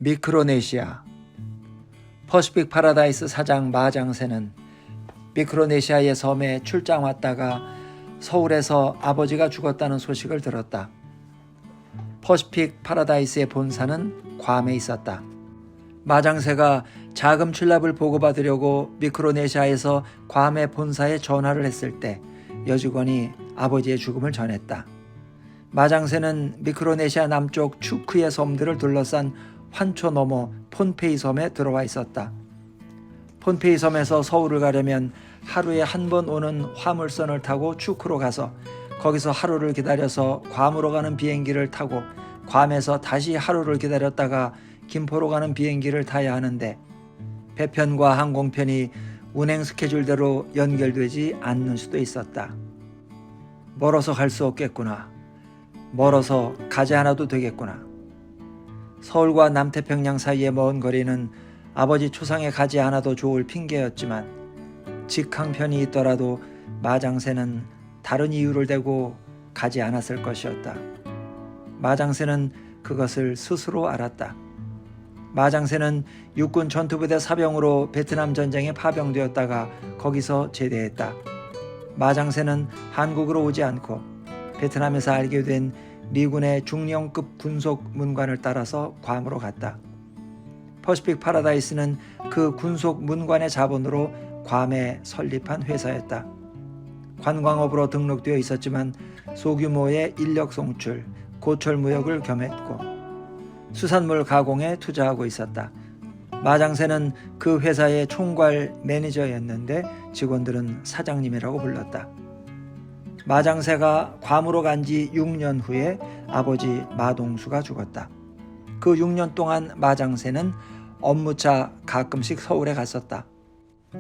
미크로네시아. 퍼시픽 파라다이스 사장 마장새는 미크로네시아의 섬에 출장 왔다가 서울에서 아버지가 죽었다는 소식을 들었다. 퍼시픽 파라다이스의 본사는 괌에 있었다. 마장새가 자금 출납을 보고받으려고 미크로네시아에서 괌의 본사에 전화를 했을 때 여직원이 아버지의 죽음을 전했다. 마장새는 미크로네시아 남쪽 추크의 섬들을 둘러싼 환초 너머 폰페이 섬에 들어와 있었다. 폰페이 섬에서 서울을 가려면 하루에 한 번 오는 화물선을 타고 추크로 가서 거기서 하루를 기다려서 괌으로 가는 비행기를 타고 괌에서 다시 하루를 기다렸다가 김포로 가는 비행기를 타야 하는데 배편과 항공편이 운행 스케줄대로 연결되지 않는 수도 있었다. 멀어서 갈 수 없겠구나. 멀어서 가지 않아도 되겠구나. 서울과 남태평양 사이의 먼 거리는 아버지 초상에 가지 않아도 좋을 핑계였지만 직항편이 있더라도 마장새는 다른 이유를 대고 가지 않았을 것이었다. 마장새는 그것을 스스로 알았다. 마장새는 육군 전투부대 사병으로 베트남 전쟁에 파병되었다가 거기서 제대했다. 마장새는 한국으로 오지 않고 베트남에서 알게 된 미군의 중령급 군속 문관을 따라서 괌으로 갔다. 퍼시픽 파라다이스는 그 군속 문관의 자본으로 괌에 설립한 회사였다. 관광업으로 등록되어 있었지만 소규모의 인력 송출, 고철 무역을 겸했고 수산물 가공에 투자하고 있었다. 마장새는 그 회사의 총괄 매니저였는데 직원들은 사장님이라고 불렀다. 마장새가 괌으로 간 지 6년 후에 아버지 마동수가 죽었다. 그 6년 동안 마장새는 업무차 가끔씩 서울에 갔었다.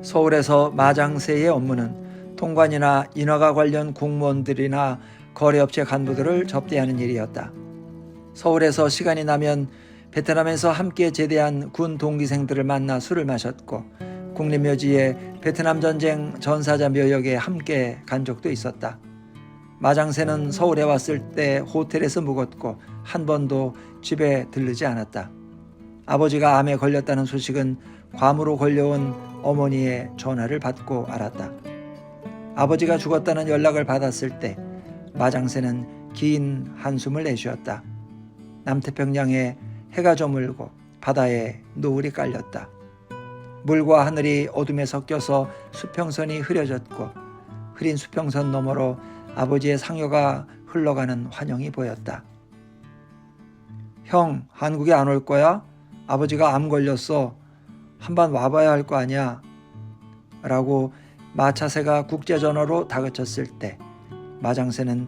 서울에서 마장새의 업무는 통관이나 인허가 관련 공무원들이나 거래업체 간부들을 접대하는 일이었다. 서울에서 시간이 나면 베트남에서 함께 제대한 군 동기생들을 만나 술을 마셨고 국립묘지에 베트남 전쟁 전사자 묘역에 함께 간 적도 있었다. 마장새는 서울에 왔을 때 호텔에서 묵었고 한 번도 집에 들르지 않았다. 아버지가 암에 걸렸다는 소식은 괌으로 걸려온 어머니의 전화를 받고 알았다. 아버지가 죽었다는 연락을 받았을 때 마장새는 긴 한숨을 내쉬었다. 남태평양에 해가 저물고 바다에 노을이 깔렸다. 물과 하늘이 어둠에 섞여서 수평선이 흐려졌고 흐린 수평선 너머로 아버지의 상여가 흘러가는 환영이 보였다. 형, 한국에 안 올 거야? 아버지가 암 걸렸어. 한번 와봐야 할 거 아니야? 라고 마차새가 국제전화로 다그쳤을 때 마장새는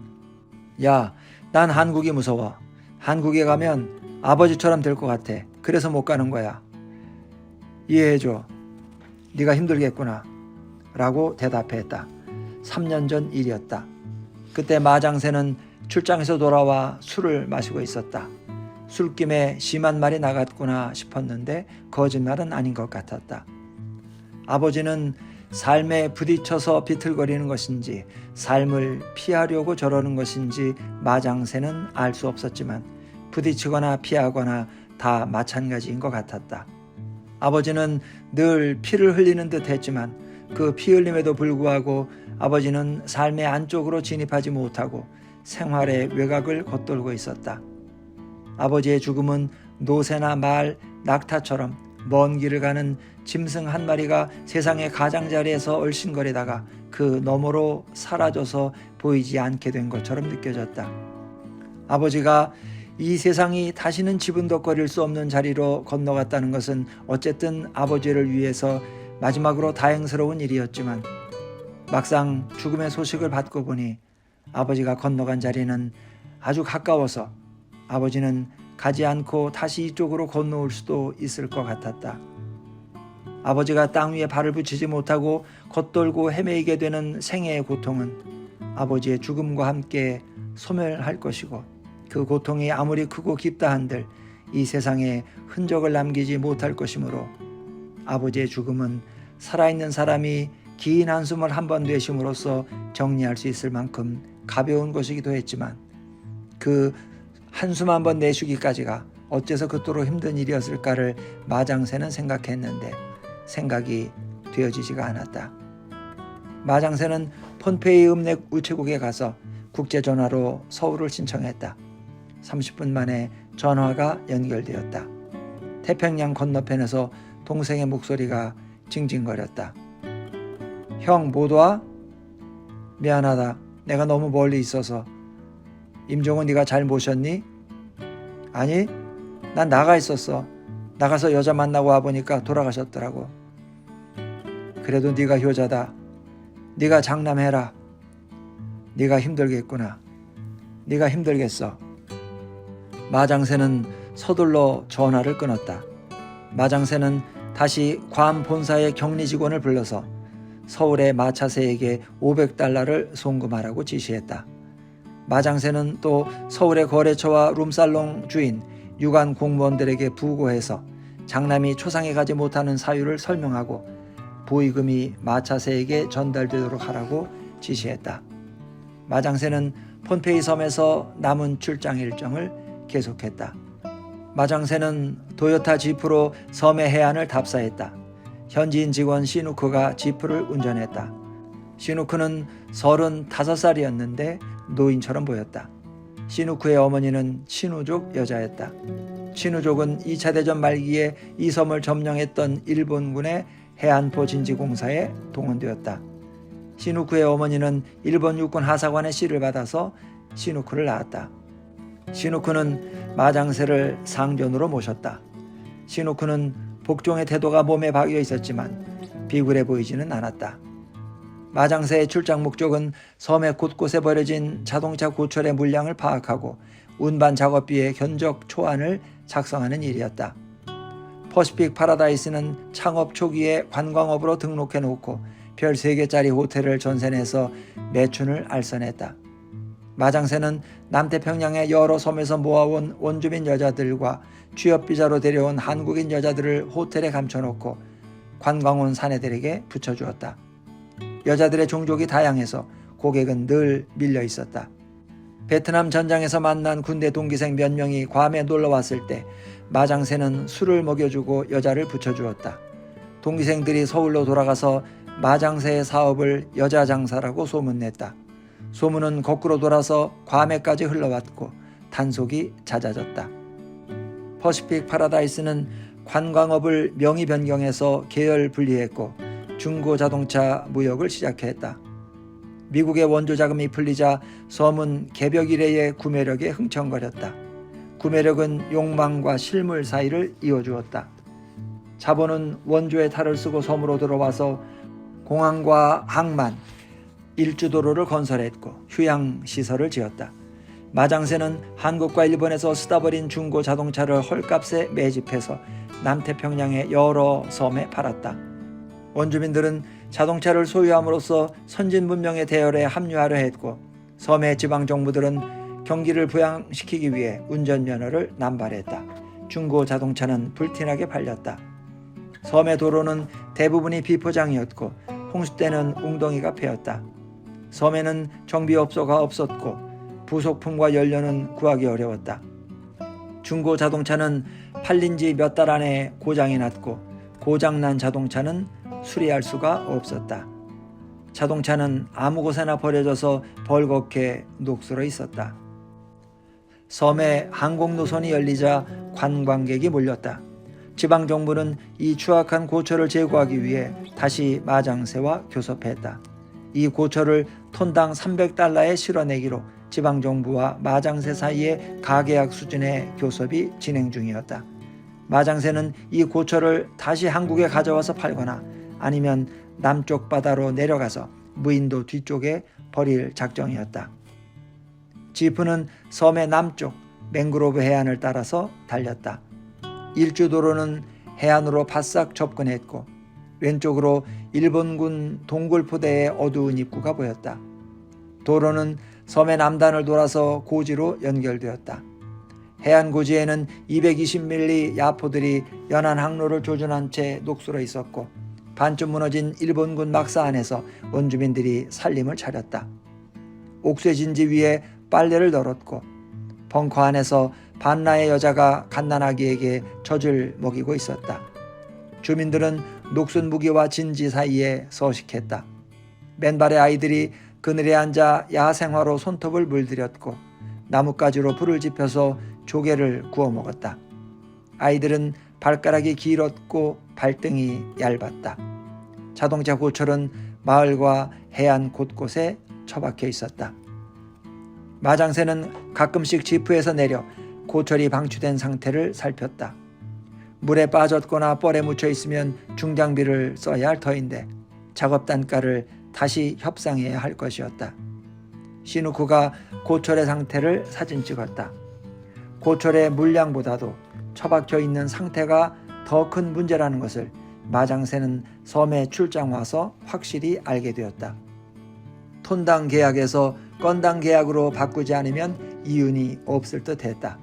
야, 난 한국이 무서워. 한국에 가면 아버지처럼 될 것 같아. 그래서 못 가는 거야. 이해해줘. 네가 힘들겠구나. 라고 대답했다. 3년 전 일이었다. 그때 마장새는 출장에서 돌아와 술을 마시고 있었다. 술김에 심한 말이 나갔구나 싶었는데 거짓말은 아닌 것 같았다. 아버지는 삶에 부딪혀서 비틀거리는 것인지 삶을 피하려고 저러는 것인지 마장새는 알 수 없었지만 부딪히거나 피하거나 다 마찬가지인 것 같았다. 아버지는 늘 피를 흘리는 듯 했지만 그 피 흘림에도 불구하고 아버지는 삶의 안쪽으로 진입하지 못하고 생활의 외곽을 겉돌고 있었다. 아버지의 죽음은 노새나 말, 낙타처럼 먼 길을 가는 짐승 한 마리가 세상의 가장자리에서 얼씬거리다가 그 너머로 사라져서 보이지 않게 된 것처럼 느껴졌다. 아버지가 이 세상이 다시는 지분덕거릴 수 없는 자리로 건너갔다는 것은 어쨌든 아버지를 위해서 마지막으로 다행스러운 일이었지만 막상 죽음의 소식을 받고 보니 아버지가 건너간 자리는 아주 가까워서 아버지는 가지 않고 다시 이쪽으로 건너올 수도 있을 것 같았다. 아버지가 땅 위에 발을 붙이지 못하고 겉돌고 헤매이게 되는 생애의 고통은 아버지의 죽음과 함께 소멸할 것이고 그 고통이 아무리 크고 깊다 한들 이 세상에 흔적을 남기지 못할 것이므로 아버지의 죽음은 살아있는 사람이 긴 한숨을 한 번 내쉼으로써 정리할 수 있을 만큼 가벼운 것이기도 했지만 그 한숨 한 번 내쉬기까지가 어째서 그토록 힘든 일이었을까를 마장새는 생각했는데 생각이 되어지지가 않았다. 마장새는 폰페이 읍내 우체국에 가서 국제전화로 서울을 신청했다. 30분 만에 전화가 연결되었다. 태평양 건너편에서 동생의 목소리가 징징거렸다. 형, 못 와? 미안하다. 내가 너무 멀리 있어서. 임종은 네가 잘 모셨니? 아니, 난 나가 있었어. 나가서 여자 만나고 와보니까 돌아가셨더라고. 그래도 네가 효자다. 네가 장남해라. 네가 힘들겠구나. 네가 힘들겠어. 마장새는 서둘러 전화를 끊었다. 마장새는 다시 괌 본사의 격리 직원을 불러서 서울의 마차새에게 $500를 송금하라고 지시했다. 마장새는 또 서울의 거래처와 룸살롱 주인, 유관 공무원들에게 부고해서 장남이 초상에 가지 못하는 사유를 설명하고 보의금이 마차새에게 전달되도록 하라고 지시했다. 마장새는 폰페이 섬에서 남은 출장 일정을 계속했다. 마장새는 도요타 지프로 섬의 해안을 답사했다. 현지인 직원 시누크가 지프를 운전했다. 시누크는 35살이었는데 노인처럼 보였다. 시누크의 어머니는 친우족 여자였다. 친우족은 2차 대전 말기에 이 섬을 점령했던 일본군의 해안포 진지공사에 동원되었다. 시누크의 어머니는 일본 육군 하사관의 씨를 받아서 시누크를 낳았다. 시누크는 마장새를 상전으로 모셨다. 시누크는 복종의 태도가 몸에 박여 있었지만 비굴해 보이지는 않았다. 마장새의 출장 목적은 섬의 곳곳에 버려진 자동차 고철의 물량을 파악하고 운반 작업비의 견적 초안을 작성하는 일이었다. 퍼시픽 파라다이스는 창업 초기에 관광업으로 등록해 놓고 별 3개짜리 호텔을 전세내서 매춘을 알선했다. 마장새는 남태평양의 여러 섬에서 모아온 원주민 여자들과 취업비자로 데려온 한국인 여자들을 호텔에 감춰놓고 관광 온 사내들에게 붙여주었다. 여자들의 종족이 다양해서 고객은 늘 밀려 있었다. 베트남 전장에서 만난 군대 동기생 몇 명이 괌에 놀러왔을 때 마장새는 술을 먹여주고 여자를 붙여주었다. 동기생들이 서울로 돌아가서 마장새의 사업을 여자 장사라고 소문냈다. 소문은 거꾸로 돌아서 괌에까지 흘러왔고 단속이 잦아졌다. 퍼시픽 파라다이스는 관광업을 명의 변경해서 계열 분리했고 중고자동차 무역을 시작했다. 미국의 원조 자금이 풀리자 섬은 개벽 이래의 구매력에 흥청거렸다. 구매력은 욕망과 실물 사이를 이어주었다. 자본은 원조의 탈을 쓰고 섬으로 들어와서 공항과 항만, 일주도로를 건설했고 휴양시설을 지었다. 마장새는 한국과 일본에서 쓰다 버린 중고 자동차를 헐값에 매집해서 남태평양의 여러 섬에 팔았다. 원주민들은 자동차를 소유함으로써 선진 문명의 대열에 합류하려 했고 섬의 지방정부들은 경기를 부양시키기 위해 운전면허를 남발했다. 중고 자동차는 불티나게 팔렸다. 섬의 도로는 대부분이 비포장이었고 홍수 때는 웅덩이가 패였다. 섬에는 정비업소가 없었고 부속품과 연료는 구하기 어려웠다. 중고 자동차는 팔린 지 몇 달 안에 고장이 났고 고장난 자동차는 수리할 수가 없었다. 자동차는 아무 곳에나 버려져서 벌겋게 녹슬어 있었다. 섬에 항공노선이 열리자 관광객이 몰렸다. 지방정부는 이 추악한 고철을 제거하기 위해 다시 마장새와 교섭했다. 이 고철을 톤당 $300에 실어내기로 지방정부와 마장새 사이에 가계약 수준의 교섭이 진행 중이었다. 마장새는 이 고철을 다시 한국에 가져와서 팔거나 아니면 남쪽 바다로 내려가서 무인도 뒤쪽에 버릴 작정이었다. 지프는 섬의 남쪽 맹그로브 해안을 따라서 달렸다. 일주도로는 해안으로 바싹 접근했고 왼쪽으로 일본군 동굴포대의 어두운 입구가 보였다. 도로는 섬의 남단을 돌아서 고지로 연결되었다. 해안 고지에는 220밀리 야포들이 연안 항로를 조준한 채 녹슬어 있었고 반쯤 무너진 일본군 막사 안에서 원주민들이 살림을 차렸다. 옥쇄진지 위에 빨래를 널었고 벙커 안에서 반나의 여자가 갓난아기에게 젖을 먹이고 있었다. 주민들은 녹슨 무기와 진지 사이에 서식했다. 맨발의 아이들이 그늘에 앉아 야생화로 손톱을 물들였고 나뭇가지로 불을 지펴서 조개를 구워 먹었다. 아이들은 발가락이 길었고 발등이 얇았다. 자동차 고철은 마을과 해안 곳곳에 처박혀 있었다. 마장새는 가끔씩 지프에서 내려 고철이 방출된 상태를 살폈다. 물에 빠졌거나 뻘에 묻혀 있으면 중장비를 써야 할 터인데 작업 단가를 다시 협상해야 할 것이었다. 시누쿠가 고철의 상태를 사진 찍었다. 고철의 물량보다도 처박혀 있는 상태가 더 큰 문제라는 것을 마장새는 섬에 출장 와서 확실히 알게 되었다. 톤당 계약에서 건당 계약으로 바꾸지 않으면 이윤이 없을 듯했다.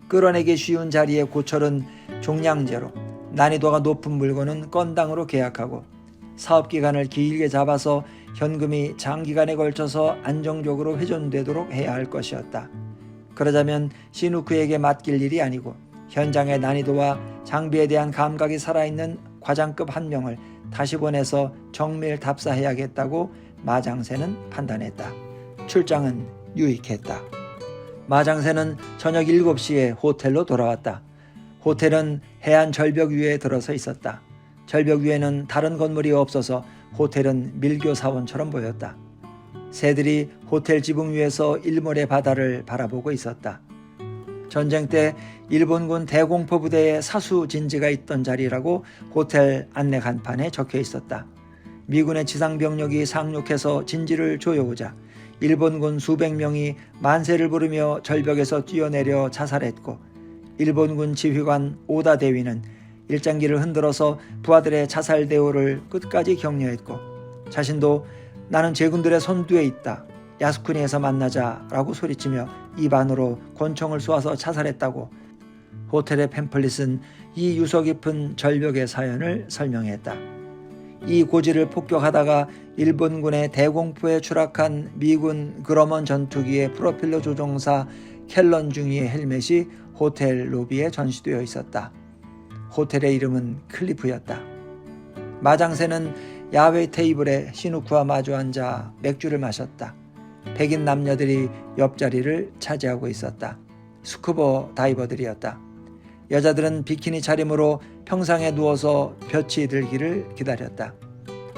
끌어내기 쉬운 자리에 고철은 종량제로, 난이도가 높은 물건은 건당으로 계약하고 사업기간을 길게 잡아서 현금이 장기간에 걸쳐서 안정적으로 회전되도록 해야 할 것이었다. 그러자면 시누쿠에게 맡길 일이 아니고 현장의 난이도와 장비에 대한 감각이 살아있는 과장급 한 명을 다시 보내서 정밀 답사해야겠다고 마장새는 판단했다. 출장은 유익했다. 마장새는 저녁 7시에 호텔로 돌아왔다. 호텔은 해안 절벽 위에 들어서 있었다. 절벽 위에는 다른 건물이 없어서 호텔은 밀교 사원처럼 보였다. 새들이 호텔 지붕 위에서 일몰의 바다를 바라보고 있었다. 전쟁 때 일본군 대공포 부대의 사수 진지가 있던 자리라고 호텔 안내 간판에 적혀 있었다. 미군의 지상병력이 상륙해서 진지를 조여오자 일본군 수백 명이 만세를 부르며 절벽에서 뛰어내려 자살했고 일본군 지휘관 오다 대위는 일장기를 흔들어서 부하들의 자살 대우를 끝까지 격려했고 자신도 나는 제군들의 선두에 있다. 야스쿠니에서 만나자라고 소리치며 입 안으로 권총을 쏘아서 자살했다고 호텔의 팸플릿은 이 유서 깊은 절벽의 사연을 설명했다. 이 고지를 폭격하다가 일본군의 대공포에 추락한 미군 그러먼 전투기의 프로필러 조종사 켈런 중위의 헬멧이 호텔 로비에 전시되어 있었다. 호텔의 이름은 클리프였다. 마장새는 야외 테이블에 시누쿠와 마주 앉아 맥주를 마셨다. 백인 남녀들이 옆자리를 차지하고 있었다. 스쿠버 다이버들이었다. 여자들은 비키니 차림으로 평상에 누워서 볕이 들기를 기다렸다.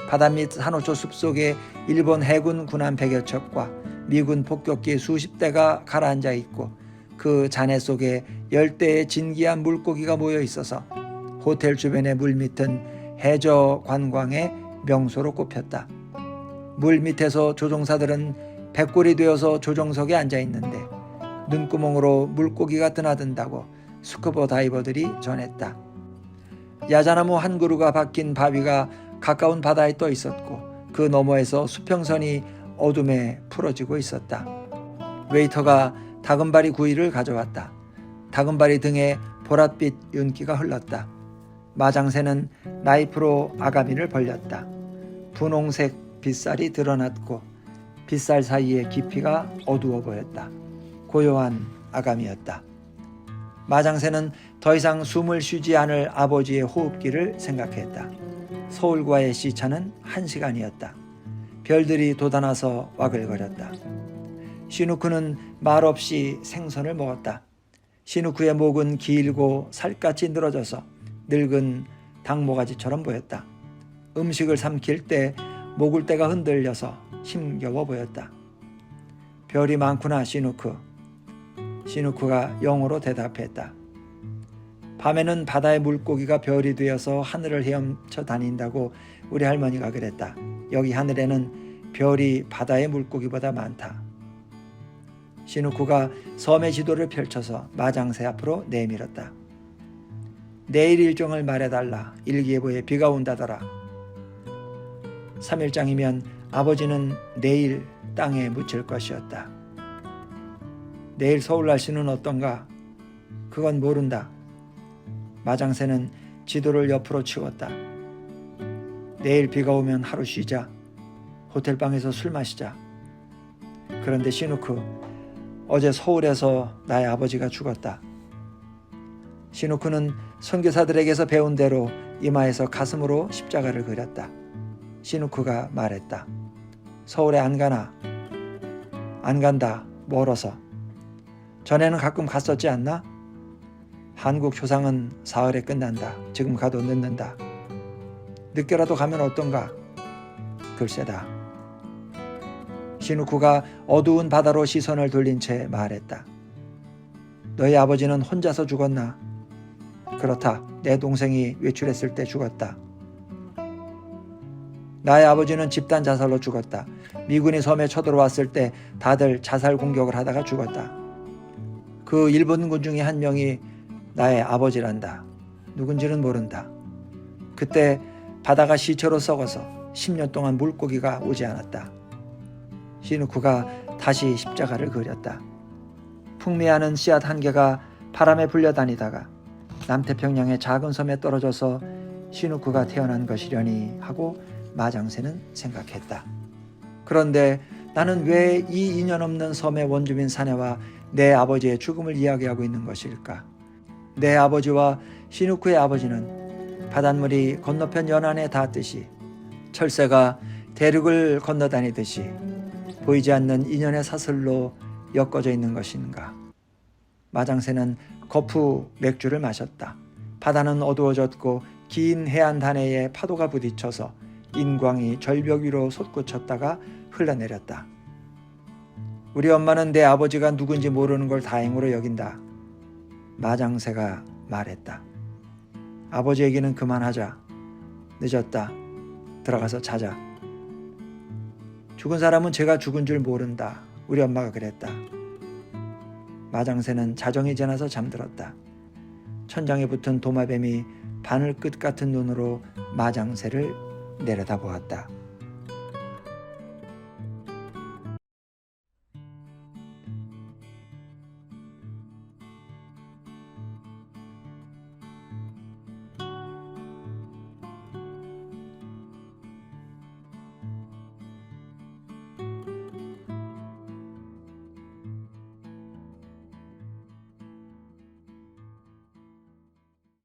바다 밑 산호초 숲속에 일본 해군 군함 100여 척과 미군 폭격기 수십 대가 가라앉아 있고 그 잔해 속에 열대의 진기한 물고기가 모여 있어서 호텔 주변의 물밑은 해저 관광의 명소로 꼽혔다. 물 밑에서 조종사들은 백골이 되어서 조종석에 앉아 있는데 눈구멍으로 물고기가 드나든다고 스쿠버 다이버들이 전했다. 야자나무 한 그루가 박힌 바위가 가까운 바다에 떠 있었고 그 너머에서 수평선이 어둠에 풀어지고 있었다. 웨이터가 다금바리 구이를 가져왔다. 다금바리 등에 보랏빛 윤기가 흘렀다. 마장새는 나이프로 아가미를 벌렸다. 분홍색 빗살이 드러났고 빗살 사이의 깊이가 어두워 보였다. 고요한 아가미였다. 마장새는 더 이상 숨을 쉬지 않을 아버지의 호흡기를 생각했다. 서울과의 시차는 1시간이었다. 별들이 돋아나서 와글거렸다. 시누쿠는 말없이 생선을 먹었다. 시누쿠의 목은 길고 살갗이 늘어져서 늙은 닭모가지처럼 보였다. 음식을 삼킬 때 목을대가 흔들려서 힘겨워 보였다. 별이 많구나 시누쿠. 시누쿠가 영어로 대답했다. 밤에는 바다의 물고기가 별이 되어서 하늘을 헤엄쳐 다닌다고 우리 할머니가 그랬다. 여기 하늘에는 별이 바다의 물고기보다 많다. 시누쿠가 섬의 지도를 펼쳐서 마장새 앞으로 내밀었다. 내일 일정을 말해달라. 일기예보에 비가 온다더라. 3일장이면 아버지는 내일 땅에 묻힐 것이었다. 내일 서울 날씨는 어떤가? 그건 모른다. 마장새는 지도를 옆으로 치웠다. 내일 비가 오면 하루 쉬자. 호텔방에서 술 마시자. 그런데 시누쿠, 어제 서울에서 나의 아버지가 죽었다. 시누쿠는 선교사들에게서 배운 대로 이마에서 가슴으로 십자가를 그렸다. 시누쿠가 말했다. 서울에 안 가나? 안 간다. 멀어서. 전에는 가끔 갔었지 않나? 한국 조상은 사흘에 끝난다. 지금 가도 늦는다. 늦게라도 가면 어떤가? 글쎄다. 시누쿠가 어두운 바다로 시선을 돌린 채 말했다. 너희 아버지는 혼자서 죽었나? 그렇다. 내 동생이 외출했을 때 죽었다. 나의 아버지는 집단 자살로 죽었다. 미군이 섬에 쳐들어왔을 때 다들 자살 공격을 하다가 죽었다. 그 일본군 중에 한 명이 나의 아버지란다. 누군지는 모른다. 그때 바다가 시체로 썩어서 10년 동안 물고기가 오지 않았다. 시누쿠가 다시 십자가를 그렸다. 풍미하는 씨앗 한 개가 바람에 불려다니다가 남태평양의 작은 섬에 떨어져서 시누쿠가 태어난 것이려니 하고 마장새는 생각했다. 그런데 나는 왜 이 인연 없는 섬의 원주민 사내와 내 아버지의 죽음을 이야기하고 있는 것일까? 내 아버지와 시누쿠의 아버지는 바닷물이 건너편 연안에 닿듯이 철새가 대륙을 건너다니듯이 보이지 않는 인연의 사슬로 엮어져 있는 것인가? 마장새는 거푸 맥주를 마셨다. 바다는 어두워졌고 긴 해안 단해에 파도가 부딪혀서 인광이 절벽 위로 솟구쳤다가 흘러내렸다. 우리 엄마는 내 아버지가 누군지 모르는 걸 다행으로 여긴다. 마장새가 말했다. 아버지 얘기는 그만하자. 늦었다. 들어가서 자자. 죽은 사람은 제가 죽은 줄 모른다. 우리 엄마가 그랬다. 마장새는 자정이 지나서 잠들었다. 천장에 붙은 도마뱀이 바늘 끝 같은 눈으로 마장새를 내려다보았다.